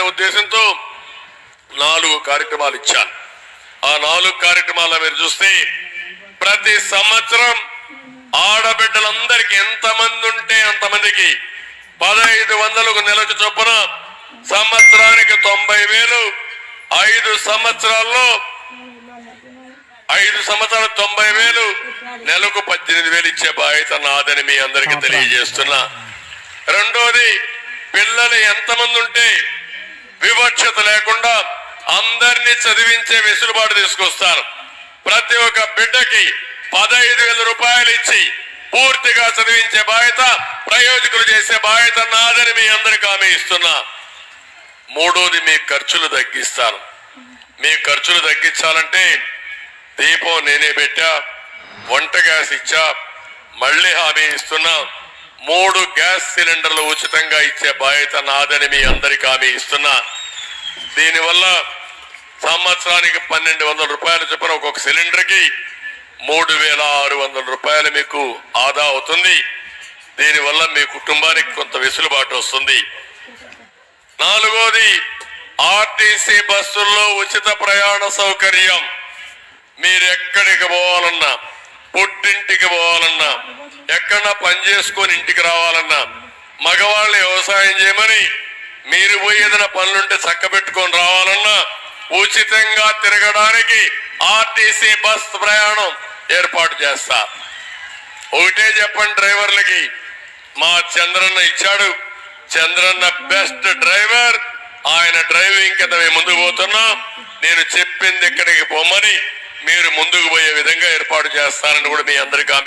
ఉద్దేశంతో 4 కార్యక్రమాలు ఇచ్చాను. ఆ 4 కార్యక్రమాల మీరు చూస్తే ప్రతి సంవత్సరం ఆడబిడ్డలందరికీ ఎంతమంది ఉంటే అంతమందికి 1500 నెలకు చొప్పున సంవత్సరానికి 90,000, 5 సంవత్సరాల్లో 90,000, నెలకు 18,000 ఇచ్చే బాధ్యత నాదని మీ అందరికీ తెలియజేస్తున్నా. రెండోది, పిల్లలు ఎంతమంది ఉంటే వివక్షత లేకుండా అందరినీ చదివించే వెసులుబాటు తీసుకొస్తారు. ప్రతి ఒక్క బిడ్డకి 15,000 రూపాయలు ఇచ్చి పూర్తిగా చదివించే బాధ్యత, ప్రయోజకులు చేసే బాధ్యత నాదని మీ అందరికీ హామీ ఇస్తున్నా. మూడోది, మీ ఖర్చులు తగ్గిస్తాను. మీ ఖర్చులు తగ్గించాలంటే దీపం నేనే పెట్టా, వంట గ్యాస్ ఇచ్చా, మళ్ళీ హామీ ఇస్తున్నా. 3 గ్యాస్ సిలిండర్లు ఉచితంగా ఇచ్చే బాధ్యత నాదని మీ అందరికీ హామీ ఇస్తున్నా. దీనివల్ల సంవత్సరానికి 1,200 రూపాయలు చొప్పున ఒక్కొక్క సిలిండర్కి 3,600 రూపాయలు మీకు ఆదా అవుతుంది. దీనివల్ల మీ కుటుంబానికి కొంత వెసులుబాటు వస్తుంది. నాలుగోది, ఆర్టీసీ బస్సుల్లో ఉచిత ప్రయాణ సౌకర్యం. మీరెక్కడికి పోవాలన్నా, పుట్టింటికి పోవాలన్నా, ఎక్కడన్నా పని చేసుకొని ఇంటికి రావాలన్నా, మగవాళ్ళని వ్యవసాయం చేయమని మీరు పోయి ఏదైనా పనులుంటే చక్కబెట్టుకొని రావాలన్నా ఉచితంగా తిరగడానికి ఆర్టీసీ బస్ ప్రయాణం ఏర్పాటు చేస్తా. ఒకటే చెప్పండి డ్రైవర్లకి, మా చంద్రన్న ఇచ్చాడు, చంద్రన్న బెస్ట్ డ్రైవర్, ఆయన డ్రైవింగ్ కింద మేము ముందుకు పోతున్నాం. నేను చెప్పింది ఎక్కడికి పోమని మీరు ముందుకు పోయే విధంగా ఏర్పాటు చేస్తానని కూడా మీ అందరికీ